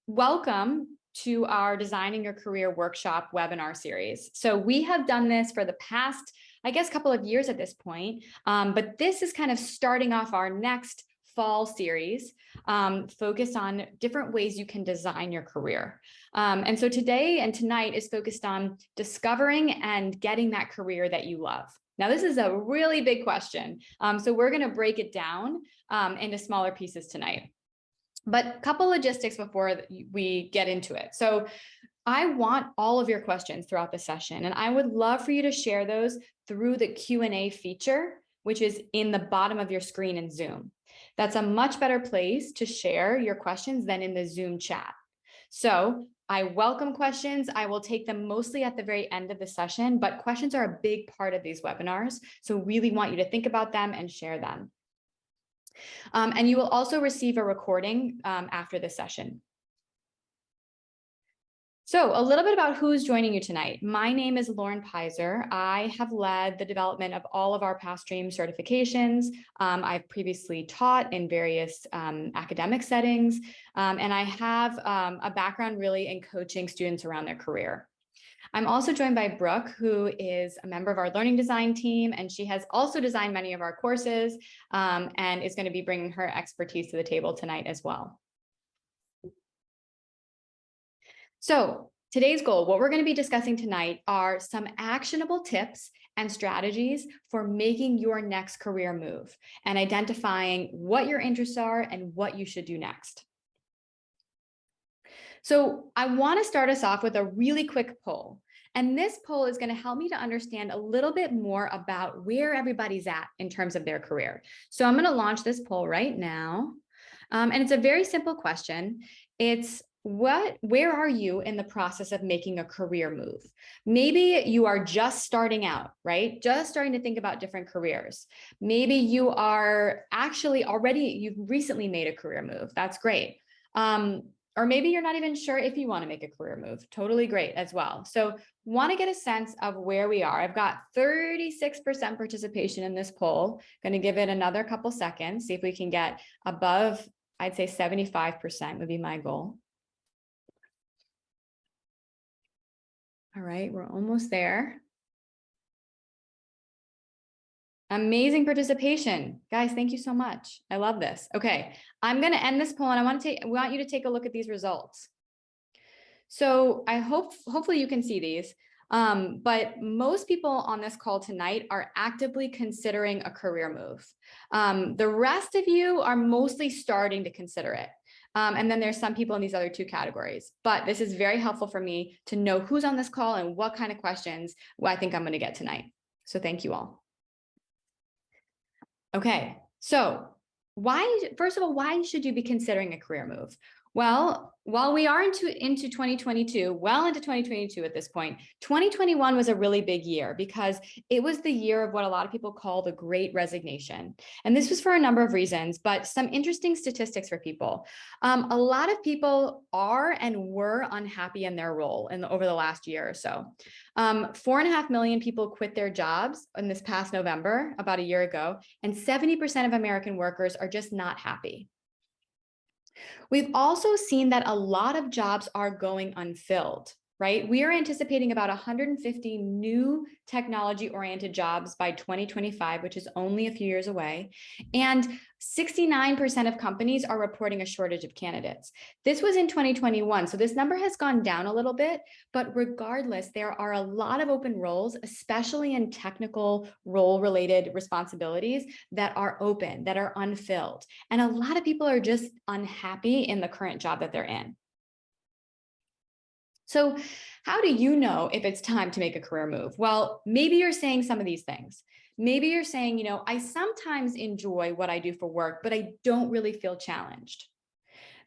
Welcome to our Designing Your Career Workshop webinar series. So we have done this for the past, I guess, couple of years at this point, but this is kind of starting off our next fall series focused on different ways you can design your career. And so today and tonight is focused on discovering and getting that career that you love. Now, this is a really big question. So we're going to break it down into smaller pieces tonight. But a couple logistics before we get into it. So I want all of your questions throughout the session, and I would love for you to share those through the Q&A feature, which is in the bottom of your screen in Zoom. That's a much better place to share your questions than in the Zoom chat. So I welcome questions. I will take them mostly at the very end of the session, but questions are a big part of these webinars. So really want you to think about them and share them. And you will also receive a recording after this session. So a little bit about who's joining you tonight. My name is Lauren Pizer. I have led the development of all of our past stream certifications. I've previously taught in various academic settings, and I have a background really in coaching students around their career. I'm also joined by Brooke, who is a member of our learning design team, and she has also designed many of our courses and is going to be bringing her expertise to the table tonight as well. So today's goal, what we're going to be discussing tonight are some actionable tips and strategies for making your next career move and identifying what your interests are and what you should do next. So I want to start us off with a really quick poll. And this poll is going to help me to understand a little bit more about where everybody's at in terms of their career. So I'm going to launch this poll right now. And it's a very simple question. It's where are you in the process of making a career move? Maybe you are just starting out, right? Just starting to think about different careers. Maybe you are actually you've recently made a career move. That's great. Or maybe you're not even sure if you want to make a career move. Totally great as well. So want to get a sense of where we are. I've got 36% participation in this poll. Going to give it another couple seconds, see if we can get above, I'd say 75% would be my goal. All right, we're almost there. Amazing participation. Guys, thank you so much. I love this. Okay, I'm going to end this poll and I want you to take a look at these results. So I hopefully you can see these, but most people on this call tonight are actively considering a career move. The rest of you are mostly starting to consider it. And then there's some people in these other two categories, but this is very helpful for me to know who's on this call and what kind of questions I think I'm going to get tonight. So thank you all. Okay, so first of all, why should you be considering a career move? Well, while we are into 2022 at this point, 2021 was a really big year because it was the year of what a lot of people call the Great Resignation. And this was for a number of reasons, but some interesting statistics for people. A lot of people are and were unhappy in their role over the last year or so. 4.5 million people quit their jobs in this past November, about a year ago, and 70% of American workers are just not happy. We've also seen that a lot of jobs are going unfilled, right? We are anticipating about 150 new technology-oriented jobs by 2025, which is only a few years away. And 69% of companies are reporting a shortage of candidates. This was in 2021, so this number has gone down a little bit, but regardless, there are a lot of open roles, especially in technical role-related responsibilities that are open, that are unfilled. And a lot of people are just unhappy in the current job that they're in. So how do you know if it's time to make a career move? Well, maybe you're saying some of these things. Maybe you're saying, I sometimes enjoy what I do for work, but I don't really feel challenged.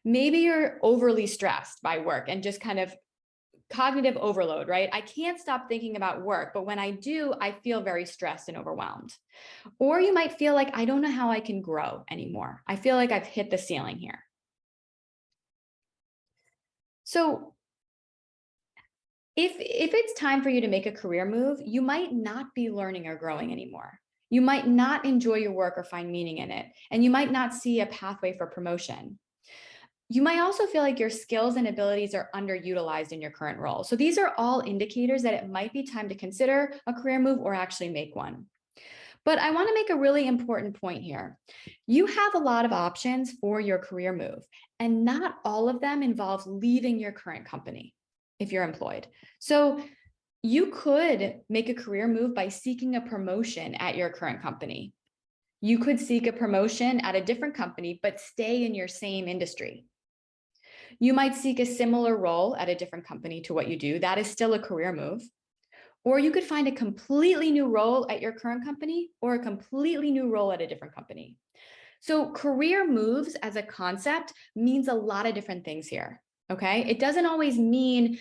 Maybe you're overly stressed by work and just kind of cognitive overload, right? I can't stop thinking about work, but when I do, I feel very stressed and overwhelmed. Or you might feel like, I don't know how I can grow anymore. I feel like I've hit the ceiling here. So if it's time for you to make a career move, you might not be learning or growing anymore. You might not enjoy your work or find meaning in it, and you might not see a pathway for promotion. You might also feel like your skills and abilities are underutilized in your current role. So these are all indicators that it might be time to consider a career move or actually make one. But I want to make a really important point here. You have a lot of options for your career move, and not all of them involve leaving your current company if you're employed. So you could make a career move by seeking a promotion at your current company. You could seek a promotion at a different company, but stay in your same industry. You might seek a similar role at a different company to what you do. That is still a career move. Or you could find a completely new role at your current company or a completely new role at a different company. So career moves as a concept means a lot of different things here. Okay. It doesn't always mean,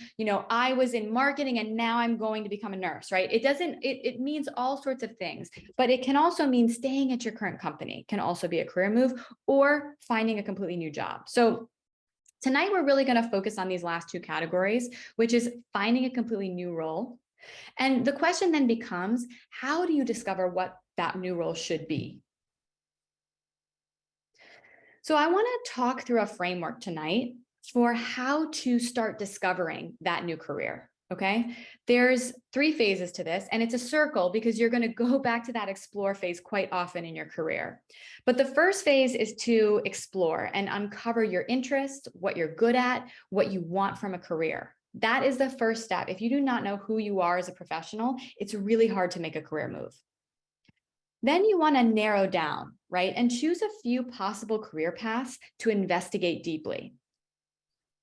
I was in marketing and now I'm going to become a nurse, right? It means all sorts of things, but it can also mean staying at your current company can also be a career move, or finding a completely new job. So tonight, we're really going to focus on these last two categories, which is finding a completely new role. And the question then becomes, how do you discover what that new role should be? So I want to talk through a framework tonight for how to start discovering that new career. Okay, there's 3 phases to this, and it's a circle because you're going to go back to that explore phase quite often in your career. But the first phase is to explore and uncover your interests, what you're good at, what you want from a career. That is the first step. If you do not know who you are as a professional, it's really hard to make a career move. Then you want to narrow down, right? And choose a few possible career paths to investigate deeply.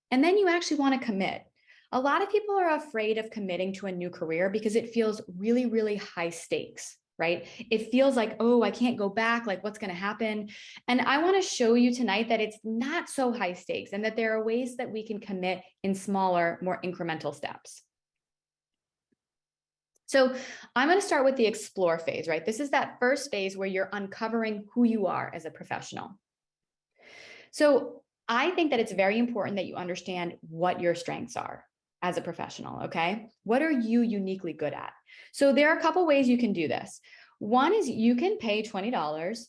And then you actually want to commit. A lot of people are afraid of committing to a new career because it feels really, really high stakes, right? It feels like, oh, I can't go back. Like, what's going to happen? And I want to show you tonight that it's not so high stakes and that there are ways that we can commit in smaller, more incremental steps. So I'm going to start with the explore phase, right? This is that first phase where you're uncovering who you are as a professional. So I think that it's very important that you understand what your strengths are as a professional, okay? What are you uniquely good at? So there are a couple ways you can do this. One is you can pay $20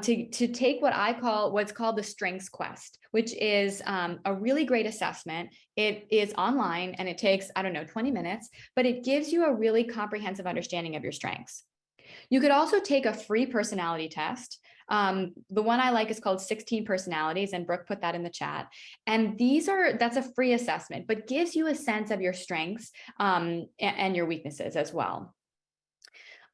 to take what's called the Strengths Quest, which is a really great assessment. It is online and it takes, 20 minutes, but it gives you a really comprehensive understanding of your strengths. You could also take a free personality test. The one I like is called 16 Personalities, and Brooke put that in the chat. And that's a free assessment, but gives you a sense of your strengths and your weaknesses as well.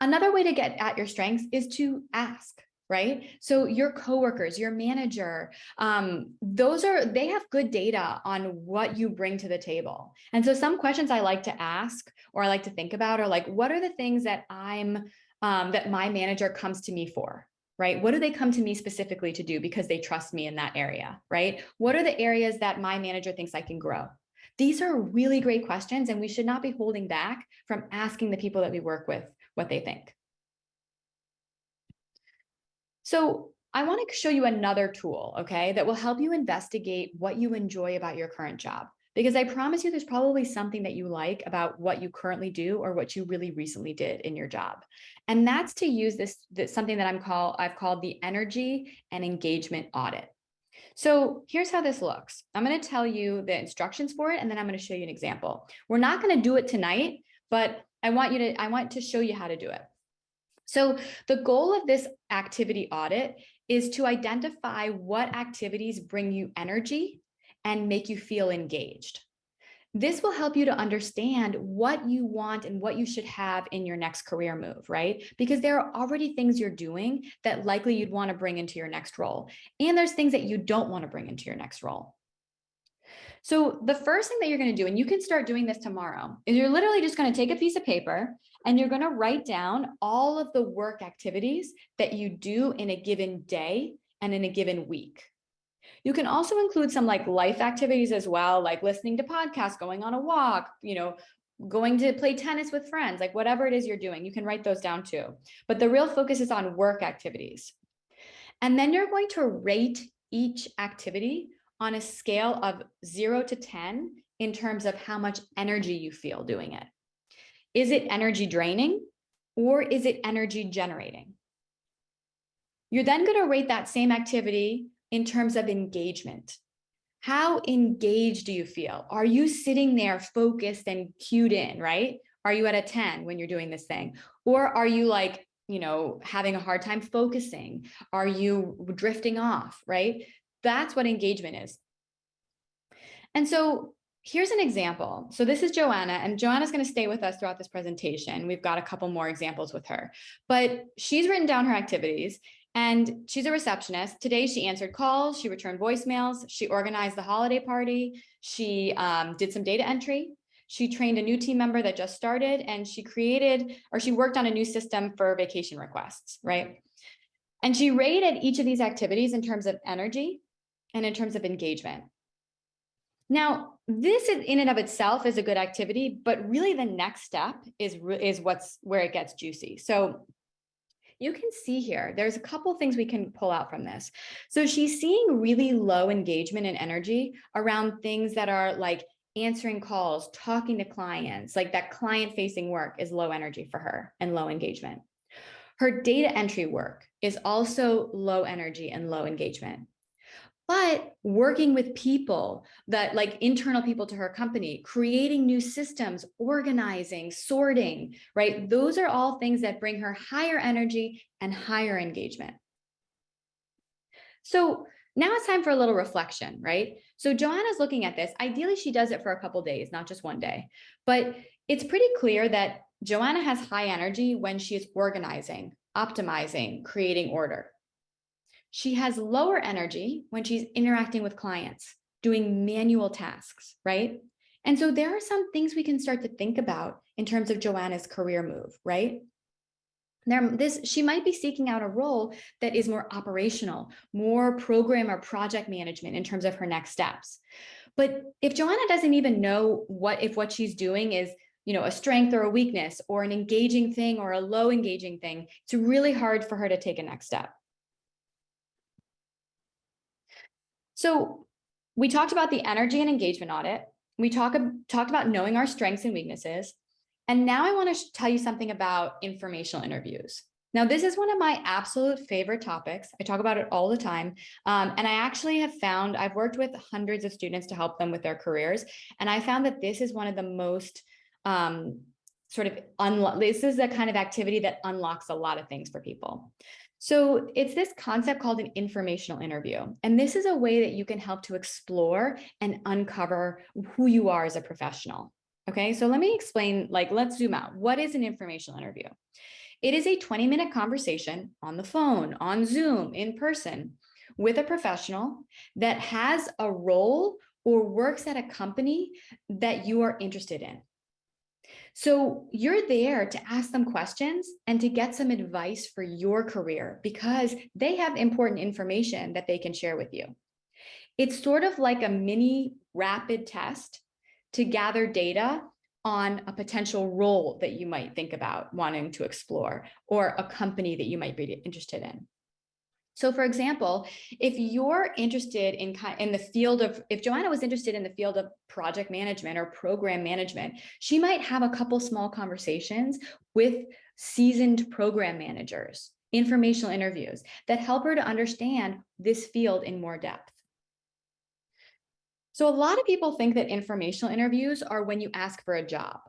Another way to get at your strengths is to ask, right? So your coworkers, your manager, they have good data on what you bring to the table. And so some questions I like to ask or I like to think about are like, what are the things that that my manager comes to me for? Right? What do they come to me specifically to do because they trust me in that area, right? What are the areas that my manager thinks I can grow? These are really great questions, and we should not be holding back from asking the people that we work with what they think. So I want to show you another tool, okay, that will help you investigate what you enjoy about your current job. Because I promise you, there's probably something that you like about what you currently do or what you really recently did in your job. And that's to use this something that I've called the energy and engagement audit. So here's how this looks. I'm going to tell you the instructions for it, and then I'm going to show you an example. We're not going to do it tonight, but I want to show you how to do it. So the goal of this activity audit is to identify what activities bring you energy and make you feel engaged. This will help you to understand what you want and what you should have in your next career move, right? Because there are already things you're doing that likely you'd want to bring into your next role. And there's things that you don't want to bring into your next role. So the first thing that you're going to do, and you can start doing this tomorrow, is you're literally just going to take a piece of paper and you're going to write down all of the work activities that you do in a given day and in a given week. You can also include some like life activities as well, like listening to podcasts, going on a walk, going to play tennis with friends, like whatever it is you're doing, you can write those down too. But the real focus is on work activities. And then you're going to rate each activity on a scale of 0 to 10 in terms of how much energy you feel doing it. Is it energy draining or is it energy generating? You're then going to rate that same activity in terms of engagement. How engaged do you feel? Are you sitting there focused and cued in, right? Are you at a 10 when you're doing this thing? Or are you like, having a hard time focusing? Are you drifting off, right? That's what engagement is. And so here's an example. So this is Joanna, and Joanna's going to stay with us throughout this presentation. We've got a couple more examples with her, but she's written down her activities. And she's a receptionist. Today, she answered calls, she returned voicemails, she organized the holiday party, she did some data entry, she trained a new team member that just started, and she worked on a new system for vacation requests, right? And she rated each of these activities in terms of energy and in terms of engagement. Now, this in and of itself is a good activity, but really the next step is where it gets juicy. So you can see here, there's a couple things we can pull out from this. So she's seeing really low engagement and energy around things that are like answering calls, talking to clients, like that client-facing work is low energy for her and low engagement. Her data entry work is also low energy and low engagement. But working with people that like internal people to her company, creating new systems, organizing, sorting, right? Those are all things that bring her higher energy and higher engagement. So now it's time for a little reflection, right? So Joanna's looking at this. Ideally, she does it for a couple days, not just one day. But it's pretty clear that Joanna has high energy when she is organizing, optimizing, creating order. She has lower energy when she's interacting with clients, doing manual tasks, right? And so there are some things we can start to think about in terms of Joanna's career move, right? She might be seeking out a role that is more operational, more program or project management in terms of her next steps. But if Joanna doesn't even know if what she's doing is a strength or a weakness or an engaging thing or a low engaging thing, it's really hard for her to take a next step. So we talked about the energy and engagement audit. We talked about knowing our strengths and weaknesses. And now I want to tell you something about informational interviews. Now, this is one of my absolute favorite topics. I talk about it all the time. And I actually I've worked with hundreds of students to help them with their careers. And I found that this is one of the most this is the kind of activity that unlocks a lot of things for people. So it's this concept called an informational interview. And this is a way that you can help to explore and uncover who you are as a professional. Okay, so let me explain, let's zoom out. What is an informational interview? It is a 20-minute conversation on the phone, on Zoom, in person, with a professional that has a role or works at a company that you are interested in. So you're there to ask them questions and to get some advice for your career because they have important information that they can share with you. It's sort of like a mini rapid test to gather data on a potential role that you might think about wanting to explore or a company that you might be interested in. So for example, if you're interested if Joanna was interested in the field of project management or program management, she might have a couple small conversations with seasoned program managers, informational interviews that help her to understand this field in more depth. So a lot of people think that informational interviews are when you ask for a job,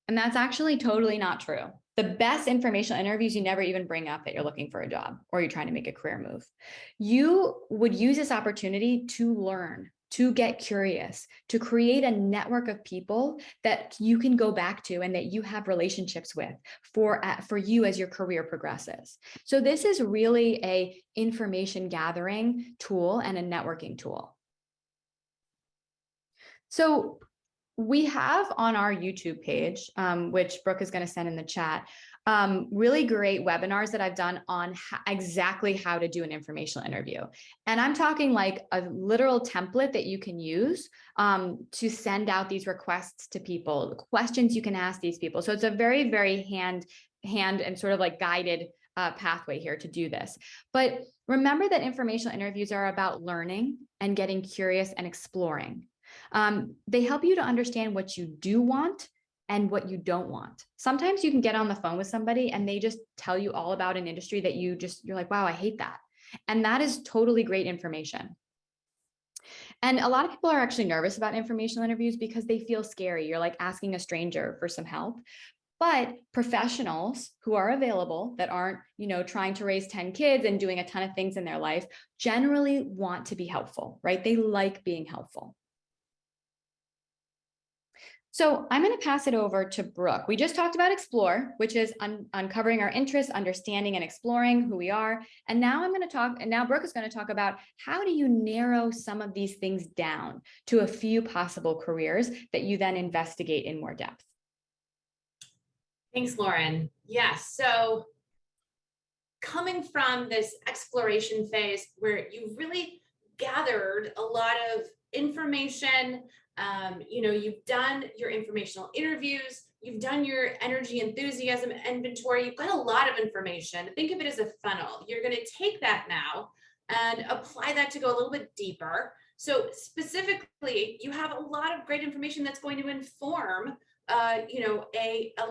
and that's actually totally not true. The best informational interviews, you never even bring up that you're looking for a job or you're trying to make a career move. You would use this opportunity to learn, to get curious, to create a network of people that you can go back to and that you have relationships with for you as your career progresses. So this is really an information gathering tool and a networking tool. So we have on our YouTube page, which Brooke is going to send in the chat, really great webinars that I've done on exactly how to do an informational interview. And I'm talking like a literal template that you can use to send out these requests to people, the questions you can ask these people. So it's a very, very hand and sort of like guided pathway here to do this. But remember that informational interviews are about learning and getting curious and exploring. They help you to understand what you do want and what you don't want. Sometimes you can get on the phone with somebody and they just tell you all about an industry that you're like, wow, I hate that. And that is totally great information. And a lot of people are actually nervous about informational interviews because they feel scary. You're like asking a stranger for some help. But professionals who are available that aren't, trying to raise 10 kids and doing a ton of things in their life generally want to be helpful, right? They like being helpful. So I'm going to pass it over to Brooke. We just talked about explore, which is uncovering our interests, understanding and exploring who we are. And now Brooke is going to talk about how do you narrow some of these things down to a few possible careers that you then investigate in more depth. Thanks, Lauren. Yes. So coming from this exploration phase where you've really gathered a lot of information, you've done your informational interviews, you've done your energy enthusiasm inventory, you've got a lot of information. Think of it as a funnel. You're going to take that now and apply that to go a little bit deeper. So specifically, you have a lot of great information that's going to inform a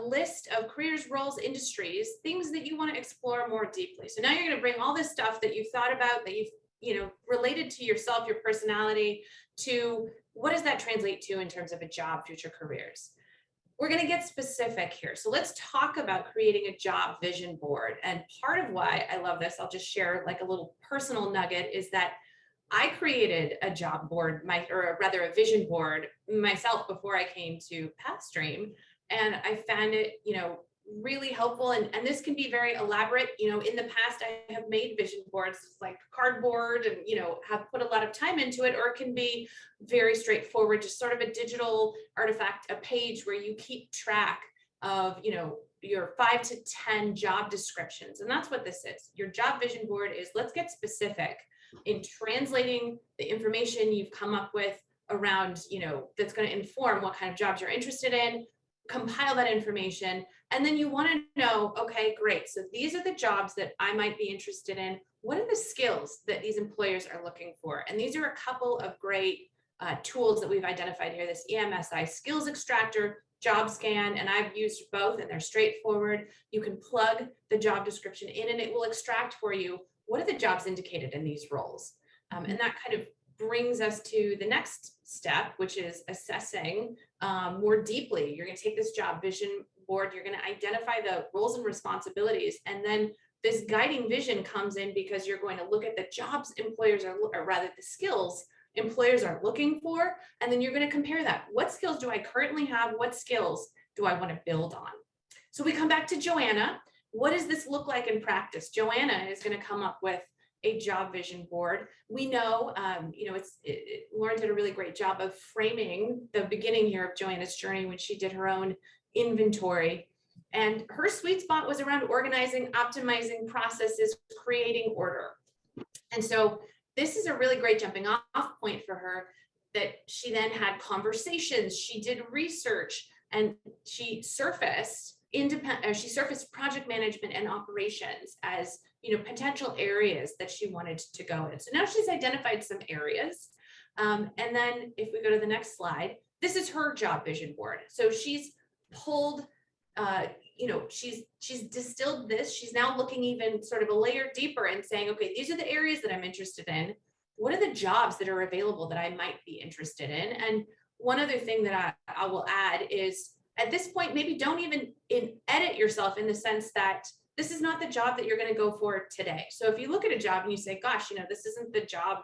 list of careers, roles, industries, things that you want to explore more deeply. So now you're going to bring all this stuff that you've thought about, that you've related to yourself, your personality, to what does that translate to in terms of a job, future careers. We're going to get specific here. So let's talk about creating a job vision board. And part of why I love this, I'll just share like a little personal nugget, is that I created a job board, or rather a vision board myself before I came to PathStream. And I found it, really helpful. And this can be very elaborate. In the past, I have made vision boards like cardboard and, have put a lot of time into it, or it can be very straightforward, just sort of a digital artifact, a page where you keep track of, your 5 to 10 job descriptions. And that's what this is. Your job vision board is, let's get specific in translating the information you've come up with around, that's going to inform what kind of jobs you're interested in, compile that information. And then you want to know, okay, great. So these are the jobs that I might be interested in. What are the skills that these employers are looking for? And these are a couple of great tools that we've identified here, this EMSI skills extractor, job scan, and I've used both and they're straightforward. You can plug the job description in and it will extract for you what are the jobs indicated in these roles. And that kind of brings us to the next step, which is assessing more deeply. You're going to take this job vision board, you're going to identify the roles and responsibilities, and then this guiding vision comes in because you're going to look at the jobs employers are, or rather the skills employers are looking for, and then you're going to compare that. What skills do I currently have? What skills do I want to build on? So we come back to Joanna. What does this look like in practice? Joanna is going to come up with a job vision board. We know, Lauren did a really great job of framing the beginning here of Joanna's journey when she did her own inventory. And her sweet spot was around organizing, optimizing processes, creating order. And so this is a really great jumping off point for her, that she then had conversations, she did research, and she surfaced project management and operations as potential areas that she wanted to go in. So now she's identified some areas. And then if we go to the next slide, this is her job vision board. So she's pulled, she's distilled this. She's now looking even sort of a layer deeper and saying, okay, these are the areas that I'm interested in. What are the jobs that are available that I might be interested in? And one other thing that I will add is, at this point, maybe don't even edit yourself in the sense that this is not the job that you're going to go for today. So if you look at a job and you say, gosh, this isn't the job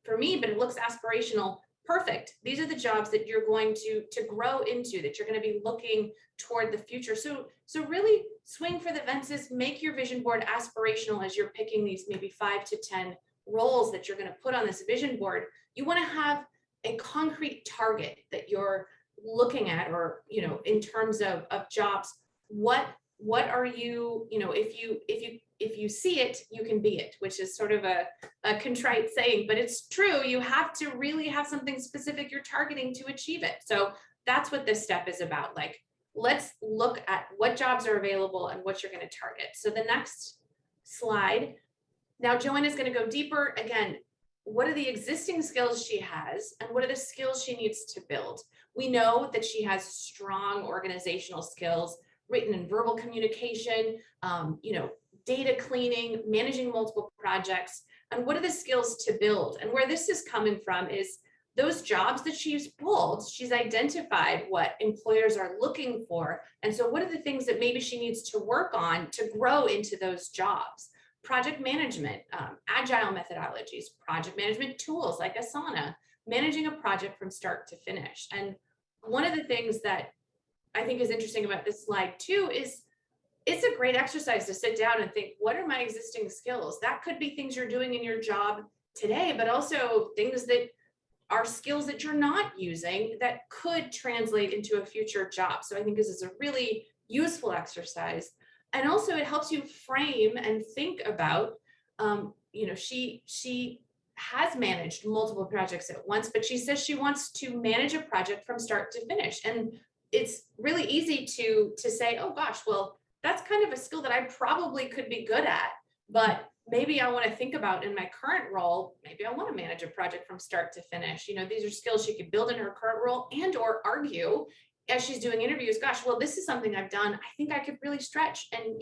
for me, but it looks aspirational, perfect. These are the jobs that you're going to grow into, that you're going to be looking toward the future. So really swing for the fences, make your vision board aspirational as you're picking these maybe 5 to 10 roles that you're going to put on this vision board. You want to have a concrete target that you're looking at, or in terms of jobs, what are you, if you see it, you can be it, which is sort of a contrite saying, but it's true. You have to really have something specific you're targeting to achieve it. So that's what this step is about. Like, let's look at what jobs are available and what you're going to target. So the next slide. Now Joanna's going to go deeper. Again, what are the existing skills she has and what are the skills she needs to build? We know that she has strong organizational skills, written and verbal communication, data cleaning, managing multiple projects. And what are the skills to build? And where this is coming from is those jobs that she's pulled, she's identified what employers are looking for. And so what are the things that maybe she needs to work on to grow into those jobs? Project management, agile methodologies, project management tools like Asana, managing a project from start to finish. And one of the things that I think is interesting about this slide too is it's a great exercise to sit down and think, what are my existing skills? That could be things you're doing in your job today, but also things that are skills that you're not using that could translate into a future job. So I think this is a really useful exercise. And also it helps you frame and think about, she has managed multiple projects at once, but she says she wants to manage a project from start to finish. And it's really easy to say, oh gosh, well, that's kind of a skill that I probably could be good at, but maybe I want to think about in my current role, maybe I want to manage a project from start to finish. These are skills she could build in her current role and or argue as she's doing interviews. Gosh, well, this is something I've done. I think I could really stretch and,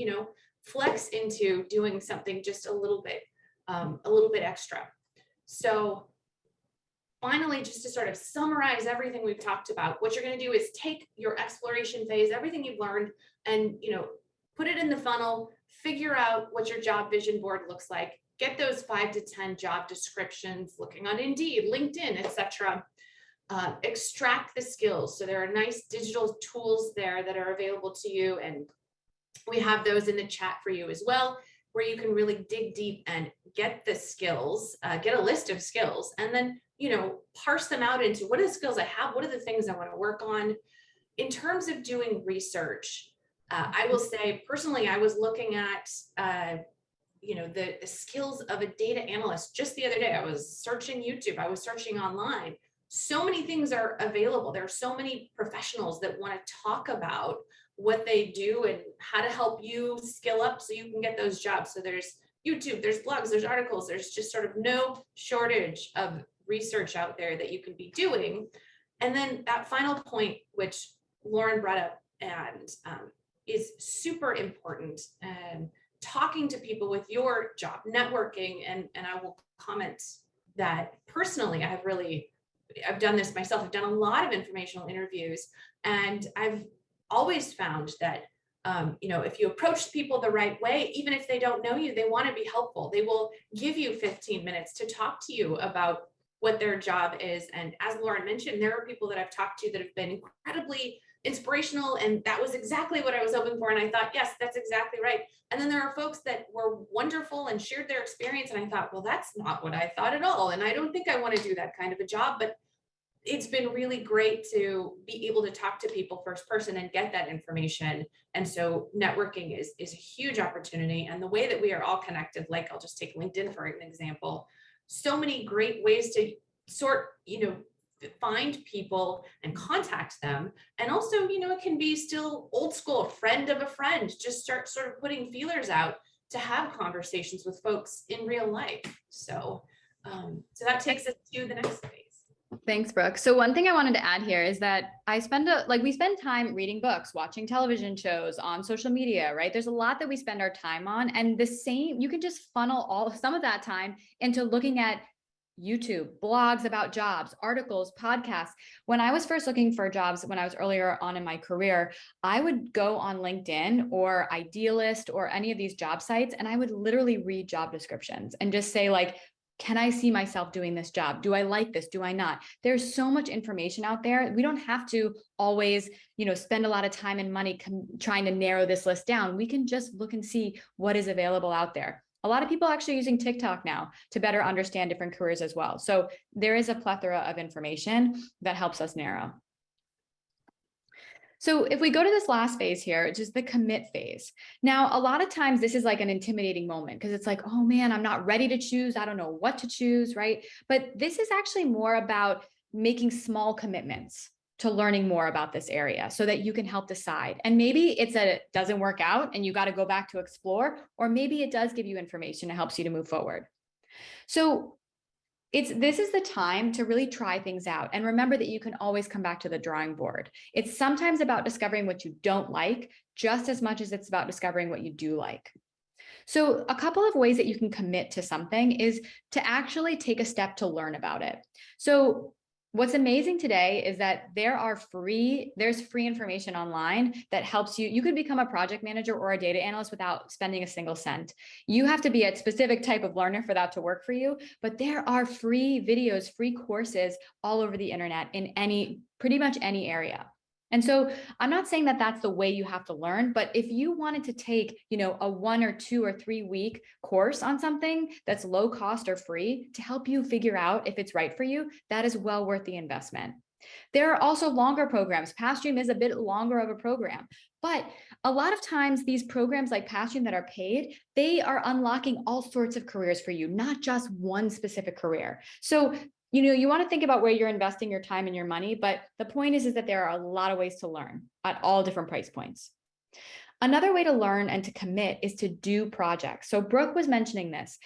flex into doing something just a little bit extra. So finally, just to sort of summarize everything we've talked about, what you're going to do is take your exploration phase, everything you've learned, and, put it in the funnel, figure out what your job vision board looks like, get those 5 to 10 job descriptions, looking on Indeed, LinkedIn, etc. Extract the skills. So there are nice digital tools there that are available to you. And we have those in the chat for you as well, where you can really dig deep and get the skills, get a list of skills, and then, parse them out into what are the skills I have, what are the things I want to work on. In terms of doing research, I will say personally, I was looking at, the skills of a data analyst just the other day. I was searching YouTube, I was searching online. So many things are available. There are so many professionals that want to talk about what they do and how to help you skill up so you can get those jobs. So there's YouTube, there's blogs, there's articles, there's just sort of no shortage of research out there that you can be doing. And then that final point, which Lauren brought up and is super important, and talking to people with your job, networking. And I will comment that personally, I've done this myself. I've done a lot of informational interviews, and I've always found that, if you approach people the right way, even if they don't know you, they want to be helpful. They will give you 15 minutes to talk to you about what their job is. And as Lauren mentioned, there are people that I've talked to that have been incredibly inspirational, and that was exactly what I was hoping for. And I thought, yes, that's exactly right. And then there are folks that were wonderful and shared their experience, and I thought, well, that's not what I thought at all, and I don't think I want to do that kind of a job. But it's been really great to be able to talk to people first person and get that information. And so networking is a huge opportunity. And the way that we are all connected, like I'll just take LinkedIn for an example, so many great ways to find people and contact them. And also, it can be still old school, friend of a friend, just start sort of putting feelers out to have conversations with folks in real life. So that takes us to the next phase. Thanks, Brooke. So one thing I wanted to add here is that we spend time reading books, watching television shows, on social media, right? There's a lot that we spend our time on, and you can just funnel some of that time into looking at YouTube, blogs about jobs, articles, podcasts. When I was first looking for jobs, when I was earlier on in my career, I would go on LinkedIn or Idealist or any of these job sites, and I would literally read job descriptions and just say, like, can I see myself doing this job? Do I like this? Do I not? There's so much information out there. We don't have to always, spend a lot of time and money trying to narrow this list down. We can just look and see what is available out there. A lot of people are actually using TikTok now to better understand different careers as well. So there is a plethora of information that helps us narrow. So if we go to this last phase here, which is the commit phase. Now, a lot of times this is like an intimidating moment because it's like, oh man, I'm not ready to choose. I don't know what to choose, right? But this is actually more about making small commitments to learning more about this area so that you can help decide. And maybe it doesn't work out and you got to go back to explore, or maybe it does give you information that helps you to move forward. So this is the time to really try things out. And remember that you can always come back to the drawing board. It's sometimes about discovering what you don't like, just as much as it's about discovering what you do like. So a couple of ways that you can commit to something is to actually take a step to learn about it. So What's amazing today is that there's free information online that helps you. You could become a project manager or a data analyst without spending a single cent. You have to be a specific type of learner for that to work for you, but there are free videos, free courses all over the internet in pretty much any area. And so I'm not saying that that's the way you have to learn, but if you wanted to take, a 1 or 2 or 3 week course on something that's low cost or free to help you figure out if it's right for you, that is well worth the investment. There are also longer programs. PastStream is a bit longer of a program, but a lot of times these programs like PastStream that are paid, they are unlocking all sorts of careers for you, not just one specific career. So you want to think about where you're investing your time and your money, but the point is that there are a lot of ways to learn at all different price points. Another way to learn and to commit is to do projects. So Brooke was mentioning this.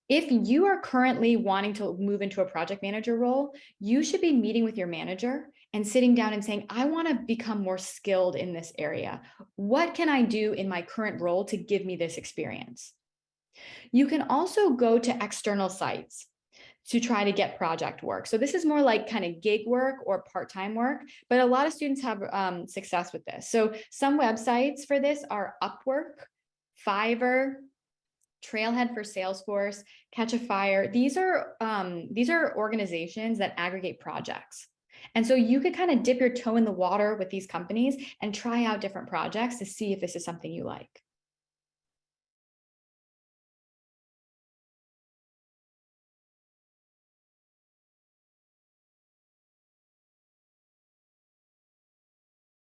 If you are currently wanting to move into a project manager role, you should be meeting with your manager and sitting down and saying, I want to become more skilled in this area. What can I do in my current role to give me this experience? You can also go to external sites to try to get project work. So this is more like kind of gig work or part-time work, but a lot of students have success with this. So some websites for this are Upwork, Fiverr, Trailhead for Salesforce, Catch a Fire. These are organizations that aggregate projects. And so you could kind of dip your toe in the water with these companies and try out different projects to see if this is something you like.